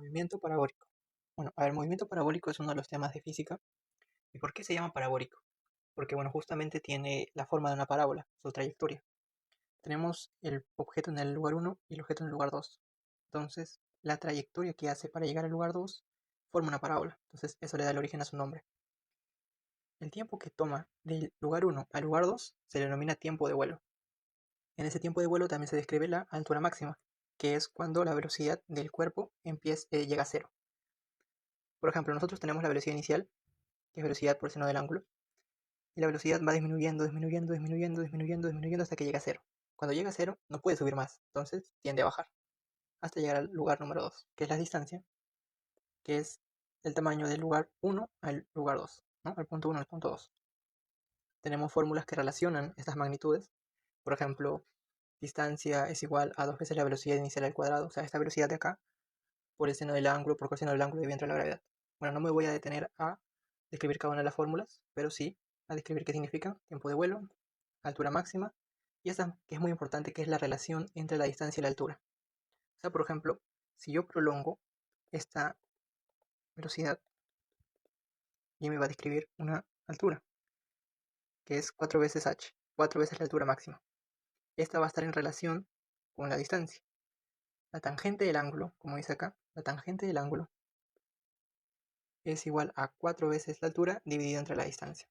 movimiento parabólico. Bueno, a ver, movimiento parabólico es uno de los temas de física. ¿Y por qué se llama parabólico? Porque, bueno, justamente tiene la forma de una parábola, su trayectoria. Tenemos el objeto en el lugar 1 y el objeto en el lugar 2. Entonces, la trayectoria que hace para llegar al lugar 2 forma una parábola. Entonces, eso le da el origen a su nombre. El tiempo que toma del lugar 1 al lugar 2 se le denomina tiempo de vuelo. En ese tiempo de vuelo también se describe la altura máxima, que es cuando la velocidad del cuerpo llega a cero. Por ejemplo, nosotros tenemos la velocidad inicial, que es velocidad por seno del ángulo, y la velocidad va disminuyendo, disminuyendo, disminuyendo, disminuyendo, disminuyendo hasta que llega a cero. Cuando llega a cero, no puede subir más, entonces tiende a bajar, hasta llegar al lugar número 2, que es la distancia, que es el tamaño del lugar 1 al lugar 2, ¿no? Al punto 1 al punto 2. Tenemos fórmulas que relacionan estas magnitudes. Por ejemplo, distancia es igual a 2 veces la velocidad inicial al cuadrado, o sea, esta velocidad de acá, por el seno del ángulo, por coseno del ángulo de entre la gravedad. Bueno, no me voy a detener a describir cada una de las fórmulas, pero sí a describir qué significa tiempo de vuelo, altura máxima, y esta que es muy importante, que es la relación entre la distancia y la altura. O sea, por ejemplo, si yo prolongo esta velocidad, y me va a describir una altura, que es 4 veces h, 4 veces la altura máxima. Esta va a estar en relación con la distancia. La tangente del ángulo, como dice acá, la tangente del ángulo es igual a 4 veces la altura dividido entre la distancia.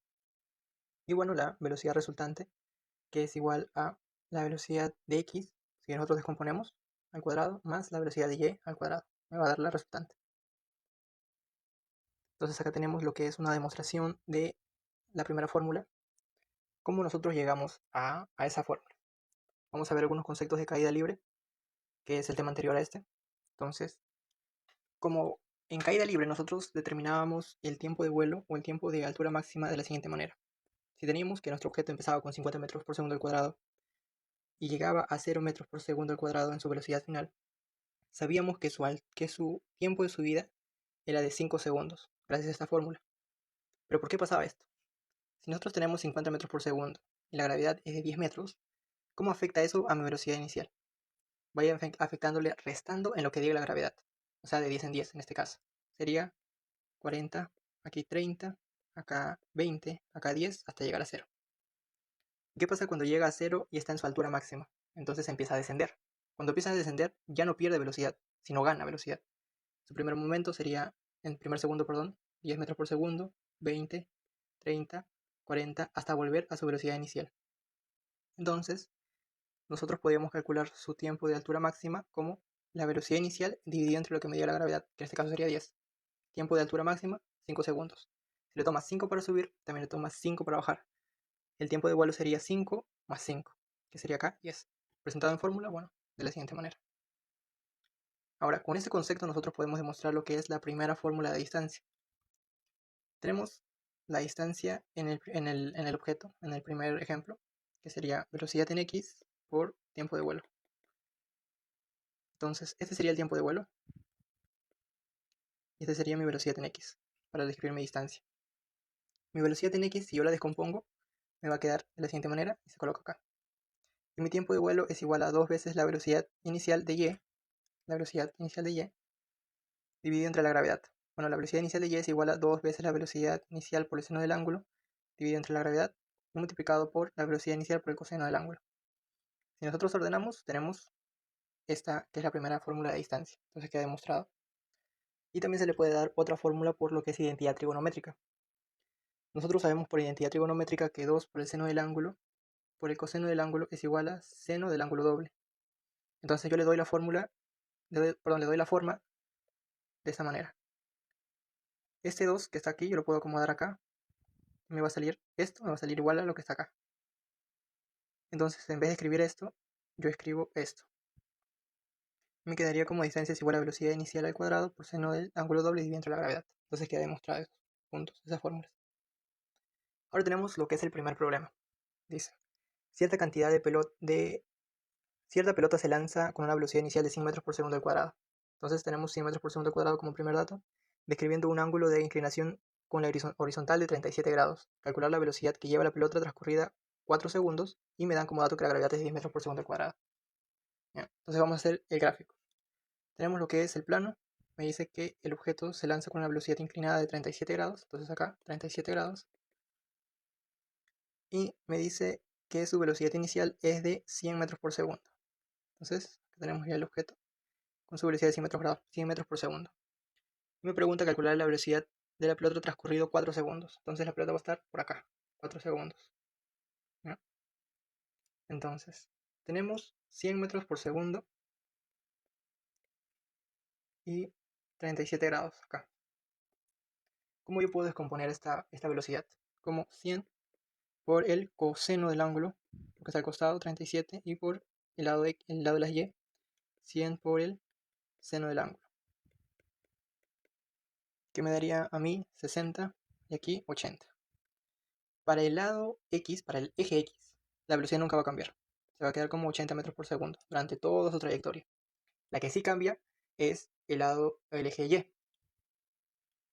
Y bueno, la velocidad resultante, que es igual a la velocidad de x, si nosotros descomponemos, al cuadrado, más la velocidad de y al cuadrado. Me va a dar la resultante. Entonces acá tenemos lo que es una demostración de la primera fórmula, cómo nosotros llegamos a esa fórmula. Vamos a ver algunos conceptos de caída libre, que es el tema anterior a este. Entonces, como en caída libre nosotros determinábamos el tiempo de vuelo o el tiempo de altura máxima de la siguiente manera. Si teníamos que nuestro objeto empezaba con 50 metros por segundo al cuadrado y llegaba a 0 metros por segundo al cuadrado en su velocidad final, sabíamos que su tiempo de subida era de 5 segundos, gracias a esta fórmula. ¿Pero por qué pasaba esto? Si nosotros tenemos 50 metros por segundo y la gravedad es de 10 metros, ¿cómo afecta eso a mi velocidad inicial? Vaya afectándole restando en lo que diga la gravedad, o sea, de 10 en 10 en este caso. Sería 40, aquí 30, acá 20, acá 10, hasta llegar a 0. ¿Qué pasa cuando llega a 0 y está en su altura máxima? Entonces empieza a descender. Cuando empieza a descender, ya no pierde velocidad, sino gana velocidad. Su primer momento sería, en primer segundo, perdón, 10 metros por segundo, 20, 30, 40, hasta volver a su velocidad inicial. Entonces, nosotros podríamos calcular su tiempo de altura máxima como la velocidad inicial dividida entre lo que medía la gravedad, que en este caso sería 10. Tiempo de altura máxima, 5 segundos. Si le toma 5 para subir, también le toma 5 para bajar. El tiempo de vuelo sería 5 más 5, que sería acá 10. Presentado en fórmula, bueno, de la siguiente manera. Ahora, con este concepto nosotros podemos demostrar lo que es la primera fórmula de distancia. Tenemos la distancia en el objeto, en el primer ejemplo, que sería velocidad en x por tiempo de vuelo. Entonces, este sería el tiempo de vuelo, y este sería mi velocidad en x, para describir mi distancia. Mi velocidad en x, si yo la descompongo, me va a quedar de la siguiente manera, y se coloca acá. Y mi tiempo de vuelo es igual a 2 veces la velocidad inicial de y, dividido entre la gravedad. Bueno, la velocidad inicial de y es igual a 2 veces la velocidad inicial por el seno del ángulo, dividido entre la gravedad, y multiplicado por la velocidad inicial por el coseno del ángulo. Si nosotros ordenamos, tenemos esta, que es la primera fórmula de distancia. Entonces queda demostrado. Y también se le puede dar otra fórmula por lo que es identidad trigonométrica. Nosotros sabemos por identidad trigonométrica que 2 por el seno del ángulo por el coseno del ángulo es igual a seno del ángulo doble. Entonces yo le doy la fórmula, le doy la forma de esta manera. Este 2 que está aquí, yo lo puedo acomodar acá. Me va a salir esto, me va a salir igual a lo que está acá. Entonces, en vez de escribir esto, yo escribo esto. Me quedaría como distancia es igual a velocidad inicial al cuadrado por seno del ángulo doble dividido entre la gravedad. Entonces queda demostrado esos puntos, esas fórmulas. Ahora tenemos lo que es el primer problema. Dice, cierta cantidad cierta pelota se lanza con una velocidad inicial de 100 metros por segundo al cuadrado. Entonces tenemos 100 metros por segundo al cuadrado como primer dato, describiendo un ángulo de inclinación con la horizontal de 37 grados. Calcular la velocidad que lleva la pelota transcurrida 4 segundos y me dan como dato que la gravedad es 10 metros por segundo al cuadrado. Bien, entonces vamos a hacer el gráfico. Tenemos lo que es el plano me dice que el objeto se lanza con una velocidad inclinada de 37 grados, entonces acá 37 grados, y me dice que su velocidad inicial es de 100 metros por segundo. Entonces, aquí tenemos ya el objeto con su velocidad de 100 metros por segundo. Y me pregunta calcular la velocidad de la pelota transcurrido 4 segundos. Entonces la pelota va a estar por acá, 4 segundos. ¿No? Entonces, tenemos 100 metros por segundo y 37 grados acá. ¿Cómo yo puedo descomponer esta velocidad? Como 100 por el coseno del ángulo, lo que está al costado, 37, y por el lado de las y, 100 por el seno del ángulo, que me daría a mí 60 y aquí 80. Para el lado X, para el eje X, la velocidad nunca va a cambiar. Se va a quedar como 80 metros por segundo durante toda su trayectoria. La que sí cambia es el eje Y.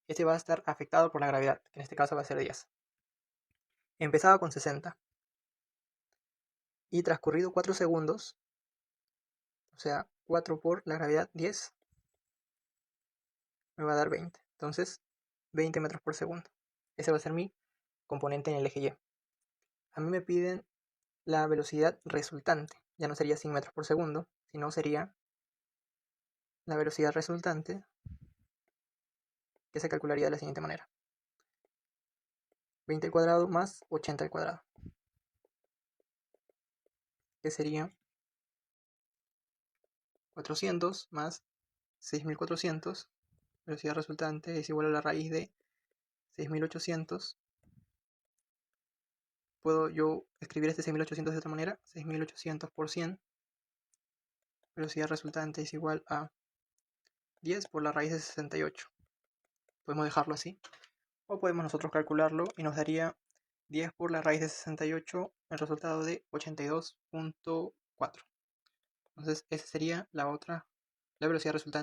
Este va a estar afectado por la gravedad, que en este caso va a ser 10. Empezaba con 60 y transcurrido 4 segundos, o sea, 4 por la gravedad 10, me va a dar 20. Entonces, 20 metros por segundo. Ese va a ser mi componente en el eje Y. A mí me piden la velocidad resultante. Ya no sería 100 metros por segundo, sino sería la velocidad resultante, que se calcularía de la siguiente manera: 20 al cuadrado más 80 al cuadrado, que sería 400 más 6400. Velocidad resultante es igual a la raíz de 6800. Puedo yo escribir este 6800 de otra manera: 6800 por 100. Velocidad resultante es igual a 10 por la raíz de 68. Podemos dejarlo así, o podemos nosotros calcularlo y nos daría 10 por la raíz de 68, el resultado de 82.4. Entonces esa sería la velocidad resultante.